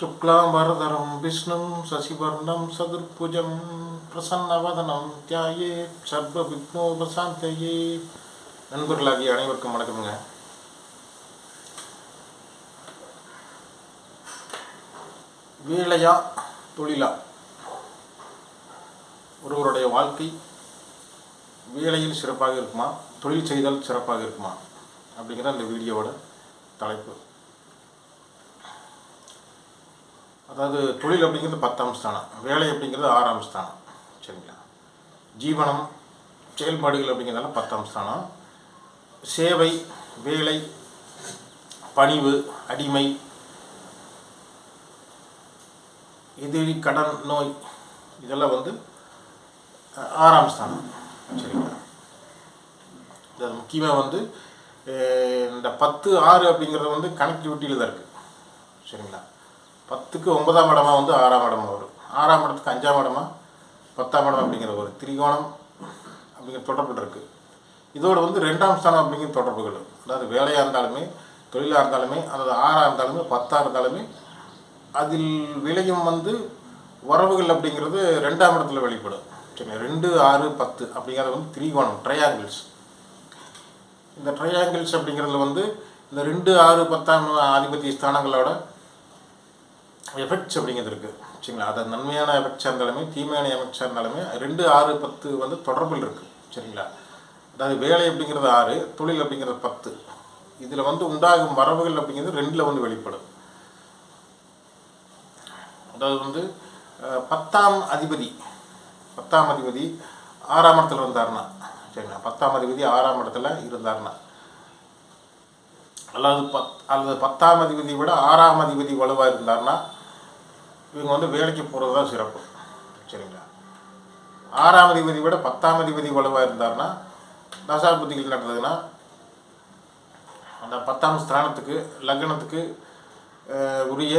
शुक्लांबरधरं विष्णुं शशिवर्णं सदुर्भुजं प्रसन्नवदनं ध्यायेत् सर्वविघ्नोपशान्तये. நண்பர்களாகிய அனைவருக்கும் வணக்கம்ங்க. வேலையா தொழிலா, ஒருவருடைய வாழ்க்கை வேலையில் சிறப்பாக இருக்குமா, தொழில் செய்தால் சிறப்பாக இருக்குமா அப்படிங்கிற அந்த வீடியோவோட தலைப்பு. அதாவது தொழில் அப்படிங்கிறது 10ஆம் ஸ்தானம், வேலை அப்படிங்கிறது 6ஆம் ஸ்தானம். சரிங்களா? ஜீவனம் செயல்பாடுகள் அப்படிங்கிறதால 10ஆம் ஸ்தானம். சேவை, வேலை, பணிவு, அடிமை, எதிரி, கடன், நோய், இதெல்லாம் 6ஆம் ஸ்தானம். சரிங்களா? இது முக்கியமாக இந்த 10, 6 அப்படிங்கிறது கனெக்டிவிட்டியில் தான் இருக்குது. சரிங்களா? 10க்கு 9ஆம் இடமா 6ஆம் இடமா வரும், 6ஆம் இடத்துக்கு 5ஆம் இடமா 10ஆம் இடம் அப்படிங்கிற ஒரு திரிகோணம் அப்படிங்கிற தொடர்பு இருக்குது. இதோடு 2ஆம் ஸ்தானம் அப்படிங்கிற தொடர்புகள், அதாவது வேலையாக இருந்தாலுமே தொழிலாக இருந்தாலுமே, அதாவது 6ஆக இருந்தாலுமே 10ஆக இருந்தாலுமே அதில் விளையும் வரவுகள் அப்படிங்கிறது 2ஆம் இடத்துல வெளிப்படும். சரிங்களா? 2, 6, 10 அப்படிங்கிறது திரிகோணம், ட்ரையாங்கிள்ஸ். இந்த ட்ரையாங்கிள்ஸ் அப்படிங்கிறதுல இந்த 2, 6, 10ஆம் அதிபதி ஸ்தானங்களோட எஃபெக்ட்ஸ் அப்படிங்கிறது இருக்குது. சரிங்களா? அது நன்மையான எஃபெக்ட்ஸாக இருந்தாலுமே தீமையான எஃபெக்ட்ஸாக இருந்தாலுமே 2, 6, 10 தொடர்பில் இருக்குது. சரிங்களா? அதாவது வேலை அப்படிங்கிறது 6, தொழில் அப்படிங்கிறது 10. இதில் உண்டாகும் வரவுகள் அப்படிங்கிறது 2ல் வெளிப்படும். அதாவது 10ஆம் அதிபதி 6ஆம் இடத்துல இருந்தார்னா, சரிங்களா, 10ஆம் அதிபதி 6ஆம் இடத்துல இருந்தார்னா, அல்லது 10ஆம் அதிபதியை விட 6ஆம் அதிபதி வலுவாக இருந்தார்னா இவங்க வேலைக்கு போகிறது தான் சிறப்பு. சரிங்களா? 6ஆம் அதிபதி விட 10ஆம் அதிபதி வலுவாக இருந்தார்னா, தசாபுத்திகள் நடந்ததுன்னா அந்த 10ஆம் ஸ்தானத்துக்கு லக்னத்துக்கு உரிய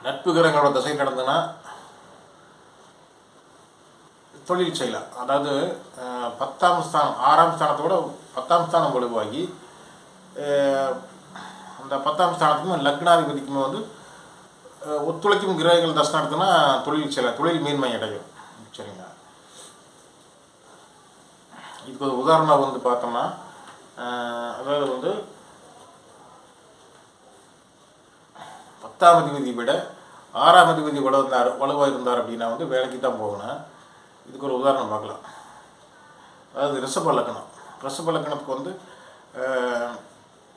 நட்பு கிரகங்களோட தசை நடந்ததுன்னா தொழில் செய்யலாம். அதாவது 10ஆம் ஸ்தானம் 6ஆம் ஸ்தானத்தோட 10ஆம் ஸ்தானம் வலுவாகி அந்த 10ஆம் ஸ்தானத்துக்கும் லக்னாதிபதிக்குமே ஒத்துழைக்கும் கிரகங்கள் தசை நடத்துனா தொழில் செய்யலாம், தொழில் மேன்மை அடையும். சரிங்களா? இதுக்கு ஒரு உதாரணம் பார்த்தோம்னா, அதாவது 10ஆம் அதிபதி விட 6ஆம் அதிபதி வலுவாக இருந்தார் அப்படின்னா வேலைக்கு தான் போகணும். இதுக்கு ஒரு உதாரணம் பார்க்கலாம். அதாவது ரிஷப லக்னத்துக்கு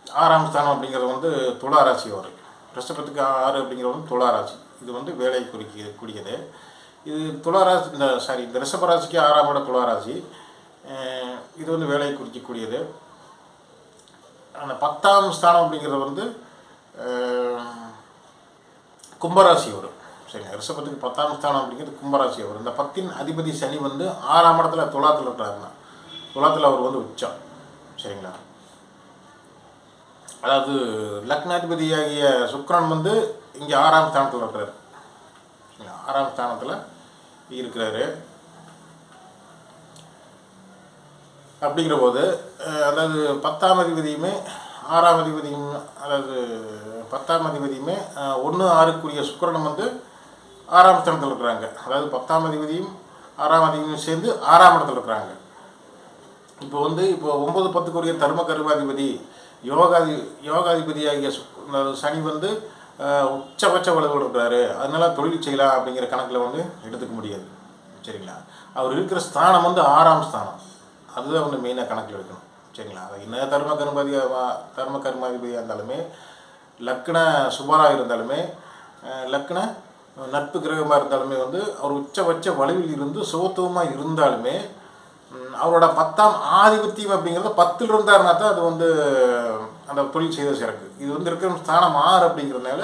6ஆம் ஸ்தானம் அப்படிங்கிறது துலா ராசி வரும். ரிஷபத்துக்கு 6 அப்படிங்கிறது துலா ராசி. இது வேலை குறிக்கக்கூடியது. இது துலா ராசி, இந்த ரிஷப ராசிக்கு 6ஆம் இடம் துலா ராசி. இது வேலையை குறிக்கக்கூடியது. அந்த 10ஆம் ஸ்தானம் அப்படிங்கிறது கும்பராசி வரும். சரிங்க? ரிஷபத்துக்கு 10ஆம் ஸ்தானம் அப்படிங்கிறது கும்பராசி வரும். இந்த 10இன் அதிபதி சனி 6ஆம் இடத்துல துலாத்தில் இருக்கிறாருன்னா, துலாத்தில் அவர் உச்சம். சரிங்களா? அதாவது லக்னாதிபதியாகிய சுக்கிரன் இங்கே 6ஆம் ஸ்தானத்தில் இருக்கிறார். 6ஆம் ஸ்தானத்தில் இருக்கிறாரு. அப்படிங்கிற போது அதாவது 10ஆம் அதிபதியுமே 6ஆம் அதிபதியும், அதாவது 10ஆம் அதிபதியுமே 1, 6க்குரிய சுக்கிரன் 6ஆம் ஸ்தானத்தில் இருக்கிறாங்க. அதாவது 10ஆம் அதிபதியும் 6ஆம் அதிபதியும் சேர்ந்து 6ஆம் இடத்துல இருக்கிறாங்க. இப்போ 9, 10க்குரிய தர்ம கர்மாதிபதி யோகாதிபதியாகிய சனி உச்சபட்ச வலுவில் இருக்கிறாரு. அதனால தொழில் செய்யலாம் அப்படிங்கிற கணக்கில் எடுத்துக்க முடியாது. சரிங்களா? அவர் இருக்கிற ஸ்தானம் 6ஆம் ஸ்தானம். அதுதான் மெயினாக கணக்கில் எடுக்கணும். சரிங்களா? என்ன தர்ம கர்மாதிபதியாக இருந்தாலுமே, லக்ன சுபராக இருந்தாலுமே, லக்ன நட்பு கிரகமாக இருந்தாலுமே அவர் உச்சபட்ச வலுவில் இருந்து சுகத்துவமாக இருந்தாலுமே அவரோட 10ஆம் ஆதிபத்தியம் அப்படிங்கிறது 10ல் இருந்தாருன்னா தான் அது அந்த தொழில் செய்த சிறப்பு. இது இருக்கிற ஸ்தானம் 6 அப்படிங்கிறதுனால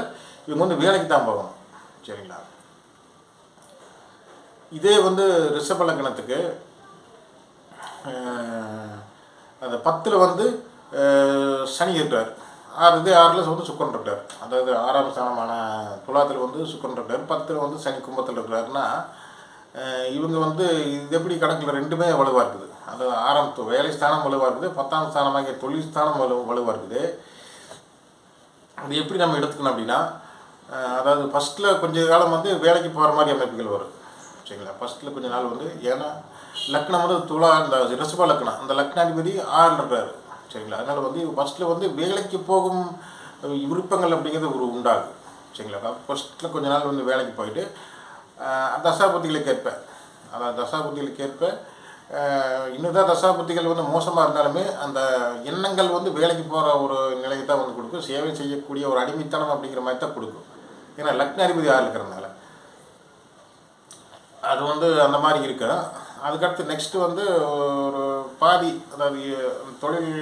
இவங்க வேலைக்கு தான் போகணும். சரிங்களா? இதே ரிஷப லக்னத்துக்கு அந்த 10ல் சனி இருக்கிறார். 6ல் சுக்கிரன் இருக்கார். அதாவது 6ஆம் ஸ்தானமான துலாத்தில் சுக்கிரன் இருக்கார். 10ல் சனி கும்பத்தில் இருக்கிறாருன்னா இவங்க இது எப்படி கணக்கில் 2மே வலுவாக இருக்குது. அது 6ஆம் வேலை ஸ்தானம் வலுவாக இருக்குது, 10ஆம் ஸ்தானமாகிய தொழில் ஸ்தானம் வலுவாக இருக்குது. அது எப்படி நம்ம எடுத்துக்கணும் அப்படின்னா, அதாவது ஃபஸ்ட்டில் கொஞ்ச காலம் வந்து வேலைக்கு போகிற மாதிரி அமைப்புகள் வரும். சரிங்களா, ஃபஸ்ட்டில் கொஞ்ச நாள் வந்து ஏன்னா லக்னம் வந்து துலா இந்த ரிஷப லக்னம், அந்த லக்னாதிபதி 6 இருக்காரு. சரிங்களா, அதனால் வந்து ஃபஸ்ட்டில் வந்து வேலைக்கு போகும் விருப்பங்கள் அப்படிங்கிறது ஒரு உண்டாகும். சரிங்களா, ஃபஸ்ட்டில் கொஞ்ச நாள் வந்து வேலைக்கு போயிட்டு தசாபுத்திகளுக்கு ஏற்ப, அதாவது தசாபுத்திகளுக்கு ஏற்ப இன்னும் தான் தசாபுத்திகள் வந்து மோசமாக இருந்தாலுமே அந்த எண்ணங்கள் வந்து வேலைக்கு போகிற ஒரு நிலையை தான் வந்து கொடுக்கும். சேவை செய்யக்கூடிய ஒரு அடிமைத்தனம் அப்படிங்கிற மாதிரி தான் கொடுக்கும். ஏன்னா லக்னாதிபதி 6 இருக்கிறதுனால அது வந்து அந்த மாதிரி இருக்கும். அதுக்கடுத்து நெக்ஸ்ட்டு வந்து ஒரு பாதி, அதாவது தொழில்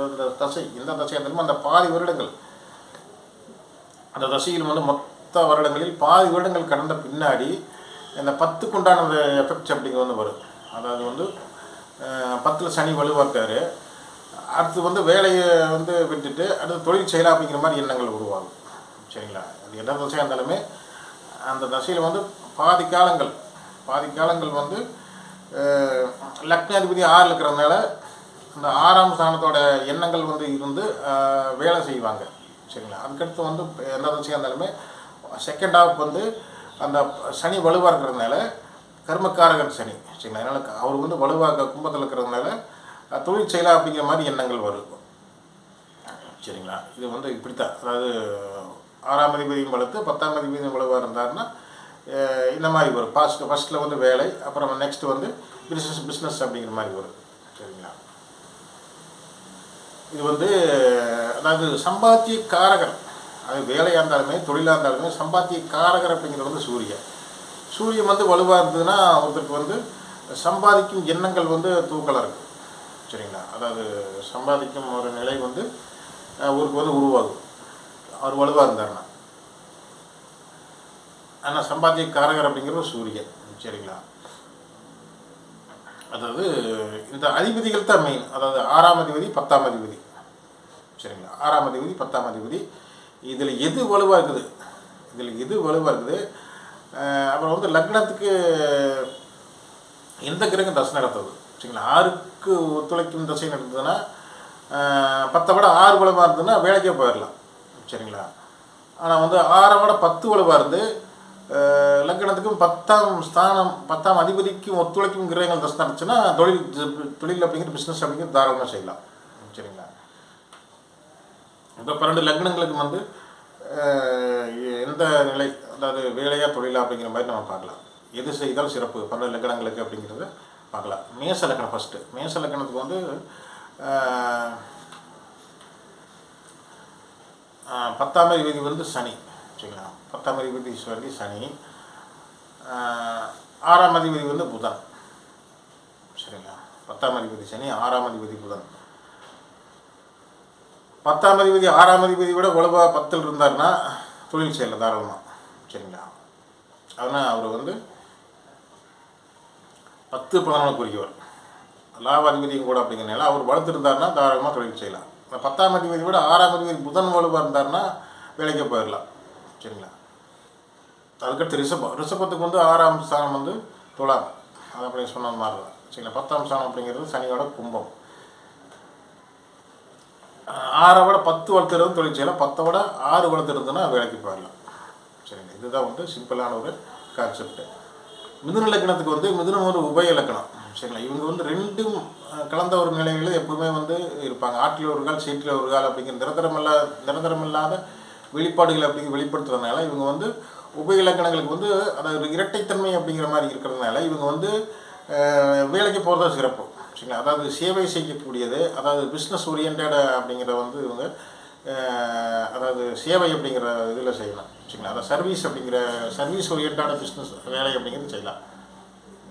இந்த தசை, எந்த தசையாக இருந்தாலுமே அந்த பாதி வருடங்கள், அந்த தசையில் வந்து மொத்த வருடங்களில் பாதி வருடங்கள் கடந்த பின்னாடி இந்த 10க்கு உண்டான அந்த எஃபெக்ட்ஸ் அப்படிங்கிறது வந்து வரும். அதாவது வந்து 10ல் சனி வலுவாக்காரு, அடுத்து வந்து வேலையை வந்து விட்டுட்டு அடுத்து தொழில் செய்யலாம் அப்படிங்கிற மாதிரி எண்ணங்கள் உருவாகும். சரிங்களா, அது எந்த தசையாக இருந்தாலுமே அந்த தசையில் வந்து பாதி காலங்கள் வந்து லக்னாதிபதி 6 இருக்கிறதுனால அந்த 6ஆம் ஸ்தானத்தோட எண்ணங்கள் வந்து இருந்து வேலை செய்வாங்க. சரிங்களா, அதுக்கடுத்து வந்து எந்த தசையாக இருந்தாலுமே செகண்ட் ஹாஃப் வந்து அந்த சனி வலுவாக இருக்கிறதுனால கர்மக்காரகன் சனி. சரிங்களா, அதனால் அவர் வந்து வலுவாக கும்பத்தில் இருக்கிறதுனால தொழில் செய்யலாம் அப்படிங்கிற மாதிரி எண்ணங்கள் வரும். சரிங்களா, இது வந்து இப்படித்தான். அதாவது 6ஆம் அதிபதியும் வலுத்து 10ஆம் அதிபதியும் வலுவாக இருந்தாருன்னா இந்த மாதிரி வரும். ஃபஸ்ட்டில் வந்து வேலை, அப்புறம் நெக்ஸ்ட்டு வந்து பிஸ்னஸ் அப்படிங்கிற மாதிரி வரும். சரிங்களா, இது வந்து அதாவது சம்பாத்திய காரகர், அது வேலையாக இருந்தாலுமே தொழிலாக இருந்தாலுமே சம்பாத்திய காரகர் அப்படிங்கிறது வந்து சூரியன் வந்து வலுவாக இருந்ததுன்னா ஒருத்தருக்கு வந்து சம்பாதிக்கும் எண்ணங்கள் வந்து தூக்கலாக இருக்குது. சரிங்களா, அதாவது சம்பாதிக்கும் ஒரு நிலை வந்து அவருக்கு வந்து உருவாகும் அவர் வலுவாக இருந்தாருன்னா. ஆனால் சம்பாத்திய காரகர் அப்படிங்கிறது சூரியன். சரிங்களா, அதாவது இந்த அதிபதிகள் தான் மெயின். அதாவது 6ஆம் அதிபதி 10ஆம் அதிபதி. சரிங்களா, 6ஆம் அதிபதி 10ஆம் அதிபதி, இதில் எது வலுவாக இருக்குது, அப்புறம் வந்து லக்னத்துக்கு எந்த கிரகம் தசை நடத்துது. சரிங்களா, 6க்கு ஒத்துழைக்கும் தசை நடந்ததுன்னா 10 விட 6 வலுவாக இருந்ததுன்னா வேலைக்கே போயிடலாம். சரிங்களா, ஆனால் வந்து 6 விட 10 வலுவாக இருந்து லக்னத்துக்கும் 10ஆம் ஸ்தானம் 10ஆம் அதிபதிக்கும் ஒத்துழைக்கும் கிரகங்கள் தசை நடந்துச்சுன்னா தொழில் அப்படிங்கிறது பிஸ்னஸ் அப்படிங்கிறது தாராளமாக செய்யலாம். சரிங்களா, இப்போ 12 லக்னங்களுக்கு வந்து எந்த நிலை, அதாவது வேலையாக தொழிலா அப்படிங்கிற மாதிரி நம்ம பார்க்கலாம். எது செய்தால் சிறப்பு 12 லக்னங்களுக்கு அப்படிங்கிறத பார்க்கலாம். மேச லக்னம் ஃபஸ்ட்டு. மேச லக்னத்துக்கு வந்து 10ஆம் அதிபதி வந்து சனி. சரிங்களா, 10ஆம் அதிபதி சொல்லி சனி, 6ஆம் அதிபதி வந்து புதன். சரிங்களா, 10ஆம் அதிபதி சனி, 6ஆம் அதிபதி புதன். 10ஆம் அதிபதி 6ஆம் அதிபதி விட வலுவாக 10ல் இருந்தார்னா தொழில் செய்யலாம் தாராளமாக. சரிங்களா, அதனால் அவர் வந்து 10 11 குறிக்கவர், லாபாதிபதியும் கூட அப்படிங்கிறனால அவர் வளர்த்துருந்தாருன்னா தாராளமாக தொழில் செய்யலாம். 10ஆம் அதிபதி விட 6ஆம் அதிபதி புதன் வலுவாக இருந்தார்னா வேலைக்கே போயிடலாம். சரிங்களா, அதுக்கடுத்து ரிஷபத்துக்கு வந்து 6ஆம் ஸ்தானம் வந்து துலாம், அது அப்படி சொன்ன மாதிரி தான். சரிங்களா, 10ஆம் ஸ்தானம் அப்படிங்கிறது சனியோட கும்பம். 6 விட 10 வளர்த்துறது தொழில் செய்யலாம், 10 விட 6 வளர்த்துறதுன்னா வேலைக்கு போயிடலாம். சரிங்க, இதுதான் வந்து சிம்பிளான ஒரு கான்செப்ட். மிதுன லக்னத்துக்கு வந்து மிதுனம் ஒரு உபய லக்னம். சரிங்களா, இவங்க வந்து ரெண்டும் கலந்த ஒரு நிலைகளில் எப்பவுமே வந்து இருப்பாங்க. ஆற்றில் ஒரு கால் சீட்டில் ஒரு கால் அப்படிங்கிற நிரந்தரமில்லாத வெளிப்பாடுகள் அப்படிங்கிற வெளிப்படுத்துறதுனால இவங்க வந்து உபய இலக்கணங்களுக்கு வந்து அதாவது இரட்டைத்தன்மை அப்படிங்கிற மாதிரி இருக்கிறதுனால இவங்க வந்து வேலைக்கு போகிறதா சிறப்பு. சரிங்களா, அதாவது சேவை செய்யக்கூடியது, அதாவது பிஸ்னஸ் ஓரியன்டட் அப்படிங்கிற வந்து இவங்க அதாவது சேவை அப்படிங்கிற இதில் செய்யலாம். சரிங்களா, அதாவது சர்வீஸ் ஓரியன்டான பிஸ்னஸ் வேலை அப்படிங்கிறது செய்யலாம்.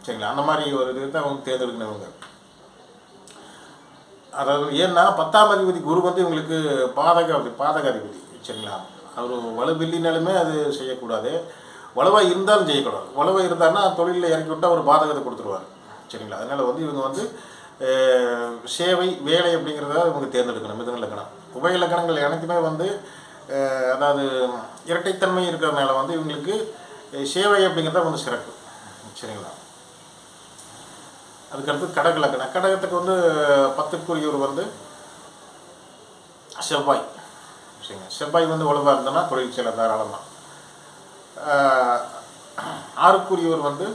சரிங்களா, அந்த மாதிரி ஒரு இது தான் அவங்க தேர்ந்தெடுக்கணுங்க. அதாவது ஏன்னா 10ஆம் அதிபதி குரு வந்து இவங்களுக்கு பாதக அதிபதி. சரிங்களா, அவர் வலுவில்லினாலுமே அது செய்யக்கூடாது, வலுவாக இருந்தாலும் செய்யக்கூடாது. வலுவாக இருந்தாருன்னா தொழிலில் இறக்கி விட்டால் ஒரு பாதகத்தை கொடுத்துருவார். சரிங்களா, அதனால் வந்து இவங்க வந்து சேவை வேலை அப்படிங்கிறத இவங்க தேர்ந்தெடுக்கணும். மிதுன லக்னம் உபய லக்னங்கள் எனக்குமே வந்து அதாவது இரட்டைத்தன்மை இருக்கிறதுனால வந்து இவங்களுக்கு சேவை அப்படிங்கிறத வந்து சிறப்பு. சரிங்களா, அதுக்கடுத்து கடக லக்னம். கடகத்துக்கு வந்து 10க்குரியவர் வந்து செவ்வாய். சரிங்க, செவ்வாய் வந்து வலுவாக இருந்தோன்னா தொழில் செய்யலாம் தாராளமாக. ஆறுக்குரியவர் வந்து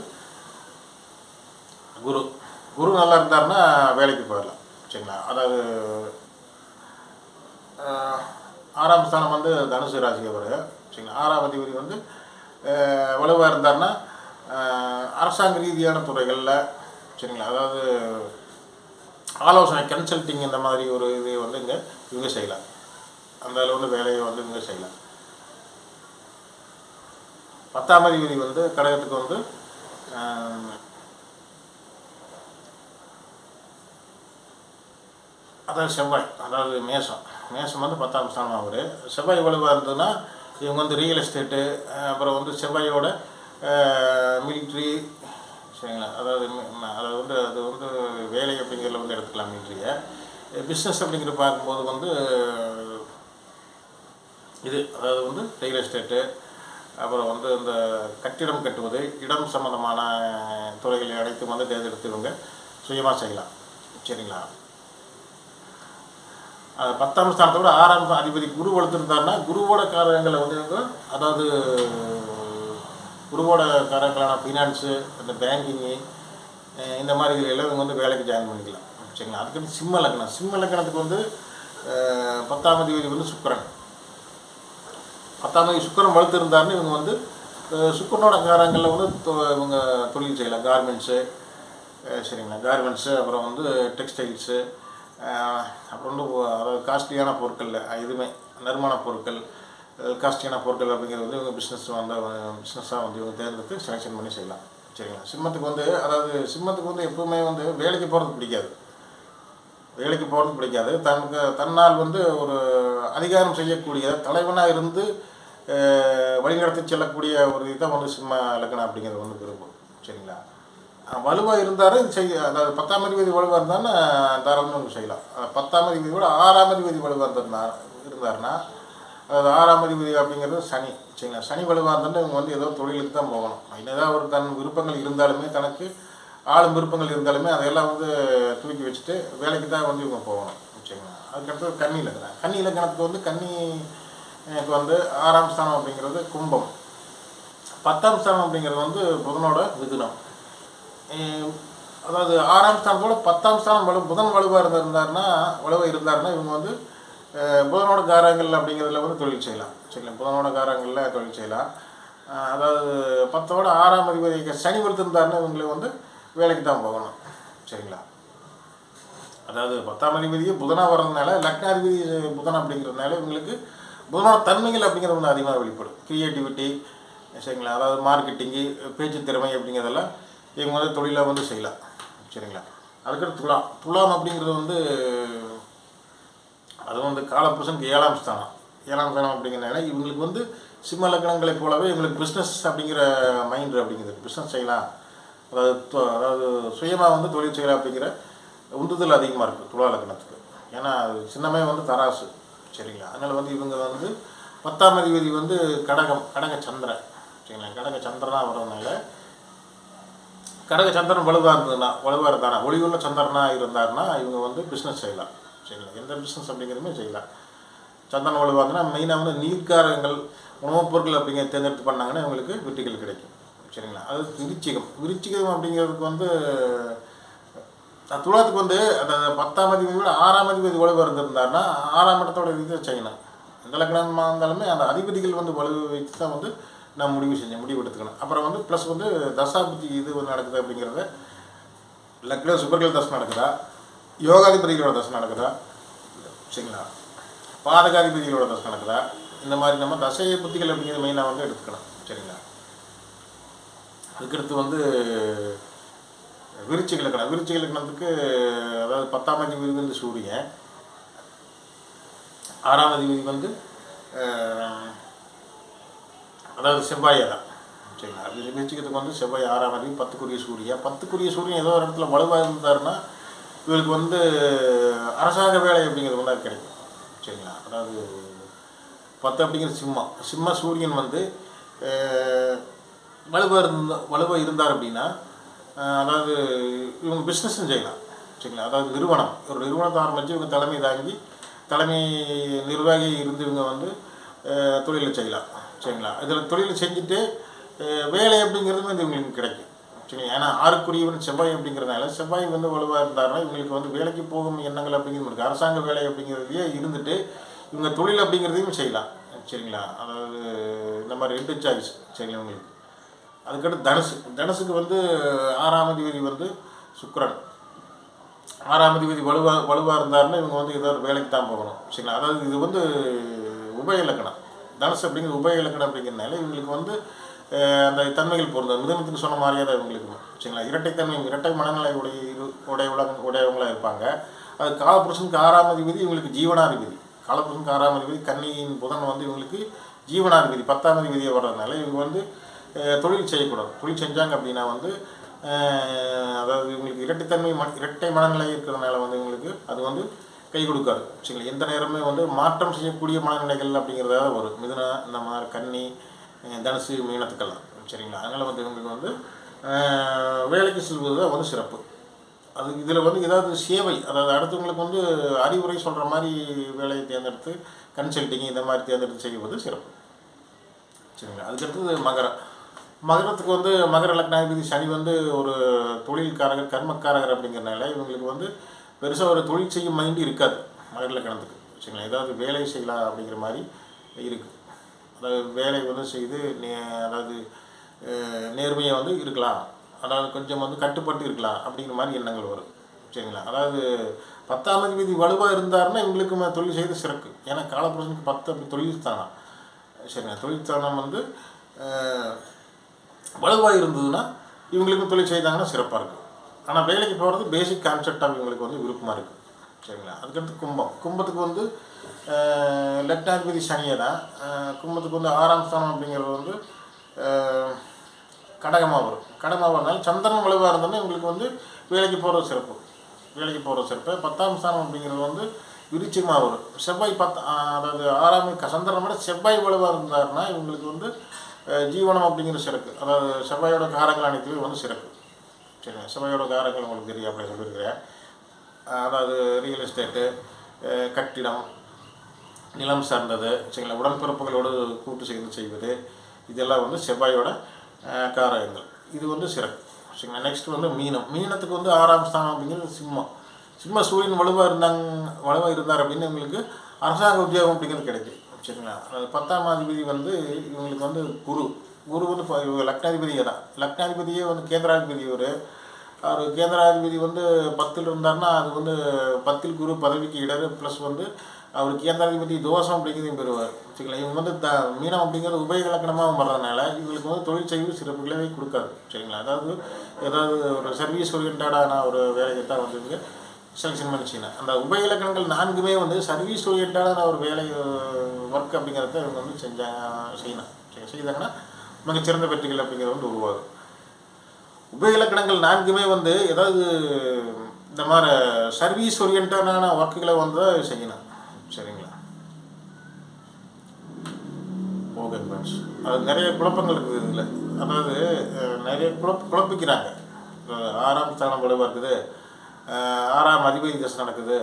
குரு. குரு நல்லா இருந்தாருன்னா வேலைக்கு போயிடலாம். சரிங்களா. அதாவது 6ஆம் ஸ்தானம் வந்து தனுசு ராசிக்கு வரும். சரிங்களா. 6ஆம் அதிபதி வந்து வலுவாக இருந்தாருன்னா அரசாங்க ரீதியான துறைகளில், சரிங்களா, அதாவது ஆலோசனை கன்சல்டிங் இந்த மாதிரி ஒரு இது வந்து இவங்க செய்யலாம். அந்த அளவு வந்து வேலையை வந்து இவங்க செய்யலாம். 10ஆம் அதிபதி வந்து கடகத்துக்கு வந்து அதாவது செவ்வாய், அதாவது மேஷம் வந்து 10ஆம் ஸ்தானம் ஆகுது. செவ்வாய் வலுவாக இருந்ததுன்னா இவங்க வந்து ரியல் எஸ்டேட்டு, அப்புறம் வந்து செவ்வாயோட மிலிட்ரி, சரிங்களா, அதாவது வந்து அது வந்து வேலை அப்படிங்கிறதுல வந்து எடுத்துக்கலாம் மிலிட்ரியை. பிஸ்னஸ் அப்படிங்கிற பார்க்கும்போது வந்து இது அதாவது வந்து ரியல் எஸ்டேட்டு, அப்புறம் வந்து இந்த கட்டிடம் கட்டுவது, இடம் சம்மந்தமான துறைகளை அனைத்தும் வந்து தேர்ந்தெடுத்து இவங்க சுயமாக செய்யலாம். சரிங்களா. 10ஆம் ஸ்தானத்தோட 6ஆம் அதிபதி குரு வளர்த்துருந்தாருன்னா குருவோட காரகங்களை வந்து இவங்க, அதாவது குருவோட காரங்களான ஃபினான்ஸு, இந்த பேங்கிங்கு, இந்த மாதிரி இதில் இவங்க வந்து வேலைக்கு ஜாயின் பண்ணிக்கலாம். சரிங்களா. அதுக்கு சிம்ம லக்னத்துக்கு வந்து 10ஆம் அதிபதி வந்து சுக்கிரன். 10ஆம் தேதி சுக்கிரன் வளர்த்து இருந்தாருன்னு இவங்க வந்து சுக்கிரனோட காரங்களில் வந்து இவங்க தொழில் செய்யலாம். கார்மெண்ட்ஸு, சரிங்களா, கார்மெண்ட்ஸு, அப்புறம் வந்து டெக்ஸ்டைல்ஸு, அப்புறம் வந்து அதாவது காஸ்ட்லியான பொருட்கள், இதுவுமே நறுமண பொருட்கள், காஸ்ட்லியான பொருட்கள் அப்படிங்கிறது வந்து இவங்க பிஸ்னஸாக வந்து இவங்க தேர்ந்தெடுத்து செலெக்ஷன் பண்ணி செய்யலாம். சரிங்களா. சிம்மத்துக்கு வந்து அதாவது சிம்மத்துக்கு வந்து எப்பவுமே வந்து வேலைக்கு போகிறது பிடிக்காது. தன்னால் வந்து ஒரு அதிகாரம் செய்யக்கூடிய தலைவனாக இருந்து வழிநடத்தி செல்லக்கூடிய ஒரு இதான் வந்து சிம்ம லக்னம் அப்படிங்கிறது வந்து விரும்பும். சரிங்களா. வலுவாக இருந்தார் அதாவது 10ஆம் அதிபதி வலுவாக இருந்தாருன்னா தாராளமாக ஒன்று செய்யலாம். 10ஆம் அதிபதி விட 6ஆம் அதிபதி வலுவாக இருந்தாருன்னா, அதாவது 6ஆம் அதிபதி அப்படிங்கிறது சனி. சரிங்களா. சனி வலுவாக இருந்தாலும் இவங்க வந்து ஏதோ தொழிலுக்கு தான் போகணும். என்னதான் ஒரு தன் விருப்பங்கள் இருந்தாலுமே, தனக்கு ஆளும் விருப்பங்கள் இருந்தாலுமே அதையெல்லாம் வந்து தூக்கி வச்சுட்டு வேலைக்கு தான் வந்து இவங்க போகணும். சரிங்களா. அதுக்கடுத்தது கன்னி இலக்கணத்துக்கு வந்து கன்னிக்கு வந்து 6ஆம் ஸ்தானம் அப்படிங்கிறது கும்பம். 10ஆம் ஸ்தானம் அப்படிங்கிறது வந்து புதனோட மிதுனம். அதாவது 6ஆம் ஸ்தானத்தோட 10ஆம் ஸ்தானம் புதன் வலுவாக இருந்தாருன்னா இவங்க வந்து புதனோட காரங்கள் அப்படிங்கிறதுல வந்து தொழில் செய்யலாம். சரிங்களா. புதனோட காரங்களில் தொழில் செய்யலாம். அதாவது 10ஓட 6ஆம் அதிபதி சனி வலுத்திருந்தாருன்னா இவங்களுக்கு வந்து வேலைக்கு தான் போகணும். சரிங்களா. அதாவது 10ஆம் அதிபதியே புதனாக வர்றதுனால லக்னாதிபதி புதன் அப்படிங்கிறதுனால இவங்களுக்கு புதனோட தன்மைகள் அப்படிங்கிறது வந்து அதிகமாக வெளிப்படும். க்ரியேட்டிவிட்டி, சரிங்களா, அதாவது மார்க்கெட்டிங்கு, பேச்சு திறமை அப்படிங்கிறதெல்லாம் இவங்க வந்து தொழிலாக வந்து செய்யலாம். சரிங்களா. அதுக்கடுத்து துலாம் அப்படிங்கிறது வந்து அது வந்து காலப்புருஷனுக்கு 7ஆம் ஸ்தானம் அப்படிங்கிறதுனால இவங்களுக்கு வந்து சிம்ம லக்னங்களை போலவே இவங்களுக்கு பிஸ்னஸ் அப்படிங்கிற மைண்டு அப்படிங்கிறது பிஸ்னஸ் செய்யலாம், அதாவது சுயமாக வந்து தொழில் செய்யலாம் அப்படிங்கிற உந்துதல் அதிகமாக இருக்குது துலா லக்னத்துக்கு. ஏன்னா அது சின்னமே வந்து தராசு. சரிங்களா. அதனால் வந்து இவங்க வந்து 10ஆம் அதிபதி வந்து கடக சந்திரன். சரிங்களா. கடக சந்திரனாக வர்றதுனால கடக சந்திரன் வலுவாக இருந்தானா ஒளியுள்ள சந்திரனாக இருந்தாருன்னா இவங்க வந்து பிஸ்னஸ் செய்யலாம். சரிங்களா. எந்த பிஸ்னஸ் அப்படிங்கிறதுமே செய்யலாம். சந்திரன் வலுவாக இருந்ததுன்னா மெயினாக வந்து நீர்க்காரங்கள், உணவுப் பொருட்கள் அப்படிங்கிற தேர்ந்தெடுத்து பண்ணாங்கன்னா இவங்களுக்கு வெற்றிகள் கிடைக்கும். சரிங்களா. அது விருச்சிகம் அப்படிங்கிறதுக்கு வந்து துலாத்துக்கு வந்து அந்த 10ஆம் அதிபதி விட 6ஆம் அதிபதி வலுவாக இருந்திருந்தாருன்னா 6ஆம் இடத்தோட இதை செய்யணும். எந்த லக்னமாக இருந்தாலுமே அந்த அதிபதிகள் வந்து வலு வைத்து தான் வந்து நான் முடிவு எடுத்துக்கணும். அப்புறம் வந்து ப்ளஸ் வந்து தசாபுத்தி இது வந்து நடக்குது அப்படிங்கிறத லக்ன சுபர்கள் தசை நடக்குதா, யோகாதிபதிகளோட தசை நடக்குதா, சரிங்களா, பாதகாதிபதிகளோட தசை நடக்குதா, இந்த மாதிரி நம்ம தசையை புத்திகள் அப்படிங்கிறது மெயினாக வந்து எடுத்துக்கணும். சரிங்களா. அதுக்கடுத்து வந்து விருச்சிக லக்னத்துக்கு அதாவது 10ஆம் அதிபதி வந்து சூரியன், 6ஆம் அதிபதி வந்து அதாவது செவ்வாயை தான். சரிங்களா. விருச்சிகத்துக்கு வந்து செவ்வாய் 6ஆம் அதிபதி, 10க்குரிய சூரியன் ஏதோ ஒரு இடத்துல வலுவாக இருந்தாருன்னா இவருக்கு வந்து அரசாங்க வேலை அப்படிங்கிறது வந்து கிடைக்கும். சரிங்களா. அதாவது 10 அப்படிங்கிற சிம்ம சூரியன் வந்து வலுவாக இருந்தார் அப்படின்னா அதாவது இவங்க பிஸ்னஸும் செய்யலாம். சரிங்களா. அதாவது ஒரு நிறுவனத்தை ஆரம்பித்து இவங்க தலைமை நிர்வாகி இருந்து இவங்க வந்து தொழிலை செய்யலாம். சரிங்களா. இதில் தொழில் செஞ்சுட்டு வேலை அப்படிங்கிறதுமே வந்து இவங்களுக்கு கிடைக்கும். சரிங்களா. ஏன்னா ஆறுக்குரியவன் செவ்வாய் அப்படிங்கிறதுனால செவ்வாய் வந்து வலுவாக இருந்தாருன்னா இவங்களுக்கு வந்து வேலைக்கு போகும் எண்ணங்கள் அப்படிங்கிறது இருக்குது. அரசாங்க வேலை அப்படிங்கிறதுலேயே இருந்துட்டு இவங்க தொழில் அப்படிங்கிறதையும் செய்யலாம். சரிங்களா. அதாவது இந்த மாதிரி 2 சாய்ஸ். சரிங்களா. உங்களுக்கு அதுக்கடுத்து தனுசுக்கு வந்து 6ஆம் அதிபதி வந்து சுக்கிரன். 6ஆம் அதிபதி வலுவாக இருந்தாருன்னா இவங்க வந்து ஏதோ ஒரு வேலைக்கு தான் போகணும். சரிங்களா. அதாவது இது வந்து உபய இலக்கணம். தனுசு அப்படிங்கிற உபய இலக்கணம் அப்படிங்கிறதுனால இவங்களுக்கு வந்து அந்த தன்மைகள் பொருந்தது. மிதனத்துக்கு சொன்ன மாதிரியே தான் இவங்களுக்கு. சரிங்களா. இரட்டை மனநிலை உடையவங்களாக இருப்பாங்க. அது காலபுருஷனுக்கு 6ஆம் அதிபதி இவங்களுக்கு ஜீவனாதிபதி. காலபுருஷனுக்கு 6ஆம் அதிபதி கன்னியின் புதன் வந்து இவங்களுக்கு ஜீவனாதிபதி 10ஆம் அதிபதியாக வர்றதுனால இவங்க வந்து தொழில் செய்யக்கூடாது. தொழில் செஞ்சாங்க அப்படின்னா வந்து அதாவது இவங்களுக்கு இரட்டை மனநிலை இருக்கிறதுனால வந்து இவங்களுக்கு அது வந்து கை கொடுக்காது. சரிங்களா. எந்த நேரமே வந்து மாற்றம் செய்யக்கூடிய மனநிலைகள் அப்படிங்கிறதாக வரும். மிதுன இந்த மாதிரி கன்னி தனுசு மீனத்துக்கெல்லாம். சரிங்களா. அதனால் வந்து இவங்களுக்கு வந்து வேலைக்கு செல்வது தான் வந்து சிறப்பு. அது இதில் வந்து ஏதாவது சேவை, அதாவது அடுத்தவங்களுக்கு வந்து அறிவுரை சொல்கிற மாதிரி வேலையை தேர்ந்தெடுத்து கன்சல்டிங் இந்த மாதிரி தேர்ந்தெடுத்து செய்வது சிறப்பு. சரிங்களா. அதுக்கடுத்தது மகரத்துக்கு வந்து மகர லக்னாதிபதி சனி வந்து ஒரு தொழில்காரகர் கர்மக்காரகர் அப்படிங்கிறனால இவங்களுக்கு வந்து பெருசாக ஒரு தொழில் செய்யும் மைண்டு இருக்காது மகர லக்னத்துக்கு. சரிங்களா. ஏதாவது வேலை செய்யலாம் அப்படிங்கிற மாதிரி இருக்குது. அதாவது வேலை வந்து செய்து அதாவது நேர்மையாக வந்து இருக்கலாம், அதாவது கொஞ்சம் வந்து கட்டுப்பட்டு இருக்கலாம் அப்படிங்கிற மாதிரி எண்ணங்கள் வரும். சரிங்களா. அதாவது 10ஆம் அதிபதி வலுவாக இருந்தாருன்னா இவங்களுக்கு தொழில் செய்து சிறப்பு. ஏன்னா காலபுருஷனுக்கு 10 அப்படி தொழில் ஸ்தானம். சரிங்களா. தொழில் ஸ்தானம் வந்து வலுவாக இருந்ததுன்னா இவங்களுக்கும் தொழில் செய்தாங்கன்னா சிறப்பாக இருக்கும். ஆனால் வேலைக்கு போகிறது பேசிக் கான்செப்டாக இவங்களுக்கு வந்து விருப்பமாக இருக்குது. சரிங்களா. அதுக்கடுத்து கும்பத்துக்கு வந்து லக்னாதிபதி சனியை தான். கும்பத்துக்கு வந்து 6ஆம் ஸ்தானம் அப்படிங்கிறது வந்து கடகமாக வரனால சந்திரன் வலுவாக இருந்தோன்னா இவங்களுக்கு வந்து வேலைக்கு போகிறது சிறப்பு. 10ஆம் ஸ்தானம் அப்படிங்கிறது வந்து விருச்சிகமாக வரும். செவ்வாய் அதாவது 6ஆம் சந்திரனை விட செவ்வாய் வலுவாக இருந்தாருன்னா இவங்களுக்கு வந்து ஜீவனம் அப்படிங்கிற சிறப்பு. அதாவது செவ்வாயோட காரங்கள் அனைத்துமே வந்து சிறப்பு. சரிங்க. செவ்வாயோட காரங்கள் உங்களுக்கு தெரியும் அப்படி சொல்லியிருக்கிறேன். அதாவது ரியல் எஸ்டேட்டு, கட்டிடம், நிலம் சார்ந்தது. சரிங்களா. உடன்பிறப்புகளோடு கூட்டு சேர்ந்து செய்வது இதெல்லாம் வந்து செவ்வாயோட காரகங்கள். இது வந்து சிறப்பு. சரிங்களா. நெக்ஸ்ட் வந்து மீனத்துக்கு வந்து 6ஆம் ஸ்தானம் அப்படிங்கிறது சிம்ம சூரியன் வலுவாக இருந்தார் அப்படின்னு இவங்களுக்கு அரசாங்க உத்தியோகம் அப்படிங்கிறது கிடைக்கும். சரிங்களா. அதாவது 10ஆம் அதிபதி வந்து இவங்களுக்கு வந்து குரு வந்து லக்னாதிபதியே தான். லக்னாதிபதியே வந்து கேந்திராதிபதி. அவர் கேந்திராதிபதி வந்து 10ல் இருந்தார்னா அது வந்து 10ல் குரு பதவிக்கு இடரு ப்ளஸ் வந்து அவர் கேந்திராதிபதி தோஷம் அப்படிங்கிறதையும் பெறுவார். சரிங்களா. இவங்க வந்து மீனம் அப்படிங்கிறது உபய இலக்கணமாக வர்றதுனால இவங்களுக்கு வந்து தொழில் செய்வது சிறப்புகளே கொடுக்காது. சரிங்களா. ஏதாவது ஒரு சர்வீஸ் ஓரியன்டான ஒரு வேலையை தான் வந்து இவங்க செலெக்ஷன் பண்ணி செய்யணும். அந்த உபய இலக்கணங்கள் 4மே வந்து சர்வீஸ் ஓரியன்டான ஒரு வேலை ஒர்க் அப்படிங்கிறத இவங்க வந்து செய்யணும். செய்தாங்கன்னா மிகச்சிறந்த வெற்றிகள் அப்படிங்கிறது வந்து உருவாகும். உபய இலக்கணங்கள் 4மே வந்து ஏதாவது இந்த மாதிரி சர்வீஸ் ஓரியன்டான ஒர்க்குகளை வந்து செய்யணும். சரிங்களா. Okay friends. அது நிறைய குழப்பங்கள் இருக்குது இதில். அதாவது நிறைய குழப்பிக்கிறாங்க. 6ஆம் ஸ்தானம் வலுவாக இருக்குது, 6ஆம் அதிபதி தசை நடக்குது,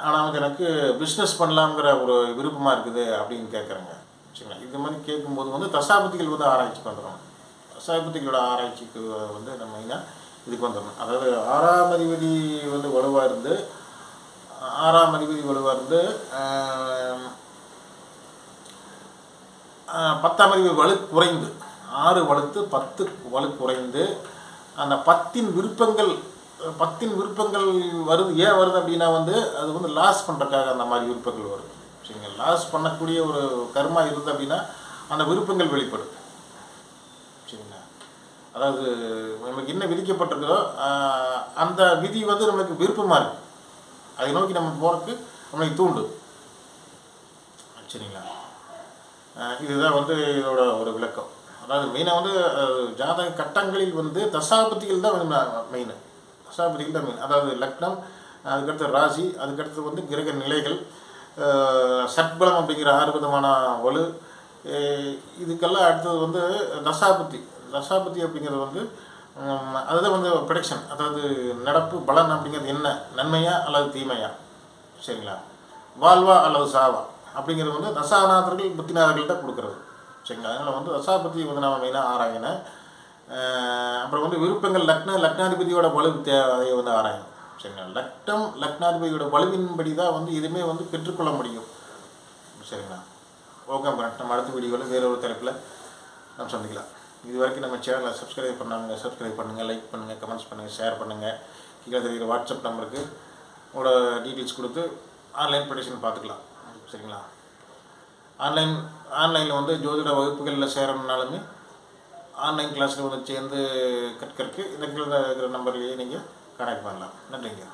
ஆனால் வந்து எனக்கு பிஸ்னஸ் பண்ணலாங்கிற ஒரு விருப்பமாக இருக்குது அப்படின்னு கேட்குறாங்க. சரிங்களா. இது மாதிரி கேட்கும்போது வந்து தசாபதிகள் வந்து ஆராய்ச்சிக்கு வந்துடும். தசாபதிகளோட ஆராய்ச்சிக்கு வந்து நம்ம மெயினாக இதுக்கு வந்துடணும். அதாவது 6ஆம் அதிபதி வந்து வலுவாக இருந்து 10ஆம் அதிபதி வலு குறைந்து 6 வலுத்து 10 வலு குறைந்து அந்த 10ன் விருப்பங்கள் வருது. ஏன் வருது அப்படின்னா வந்து அது வந்து லாஸ் பண்ணுறதுக்காக அந்த மாதிரி விருப்பங்கள் வருது. சரிங்க. லாஸ் பண்ணக்கூடிய ஒரு கர்மா இருக்குது அப்படின்னா அந்த விருப்பங்கள் வெளிப்படும். சரிங்களா. அதாவது நமக்கு என்ன விதிக்கப்பட்டிருக்கோ அந்த விதி வந்து நமக்கு விருப்பமாக இருக்குது, அதை நோக்கி நம்ம போகிறதுக்கு நம்மளுக்கு தூண்டும். சரிங்களா. இதுதான் வந்து இதோட ஒரு விளக்கம். அதாவது மெயினாக வந்து ஜாதக கட்டங்களில் வந்து தசாபதிகள் தான் வந்து மெயின். அதாவது லக்னம், அதுக்கடுத்து ராசி, அதுக்கடுத்து வந்து கிரக நிலைகள், சட்பலம் அப்படிங்கிற 6 விதமான வலு, இதுக்கெல்லாம் அடுத்தது வந்து தசாபதி அப்படிங்கிறது வந்து அதுதான் வந்து ப்ரொடக்ஷன். அதாவது நடப்பு பலன் அப்படிங்கிறது என்ன, நன்மையா அல்லது தீமையா, சரிங்களா, வாழ்வா அல்லது சாவா அப்படிங்கிறது வந்து தசாநாதர்கள் புத்திநாதர்கள்ட்ட கொடுக்குறது. சரிங்களா. அதனால் வந்து தசாபதி வந்து நம்ம மெயினாக ஆராயணும். அப்புறம் வந்து விருப்பங்கள் லக்னாதிபதியோட வலு அதை வந்து ஆராயணும். சரிங்களா. லக்னாதிபதியோட வலுவின்படி தான் வந்து எதுவுமே வந்து பெற்றுக்கொள்ள முடியும். சரிங்களா. ஓகே ஃப்ரெண்ட், நம்ம அடுத்த வீடியோவில் வேறு ஒரு தலைப்பில் நம்ம சந்திக்கலாம். இது வரைக்கும் நம்ம சேனலை சப்ஸ்கிரைப் பண்ணுங்கள், லைக் பண்ணுங்கள், கமெண்ட்ஸ் பண்ணுங்கள், ஷேர் பண்ணுங்கள். கீழே தெரிகிற வாட்ஸ்அப் நம்பருக்கு உங்களோட டீட்டெயில்ஸ் கொடுத்து ஆன்லைன் பெட்டிஷன் பார்த்துக்கலாம். சரிங்களா. ஆன்லைனில் வந்து ஜோதிட வகுப்புகளில் சேரணுன்னாலுமே ஆன்லைன் கிளாஸில் வந்து சேர்ந்து கற்கறதுக்கு இந்த கீழே இருக்கிற நம்பர்லேயே நீங்கள் கனெக்ட் பண்ணலாம். நன்றிங்க.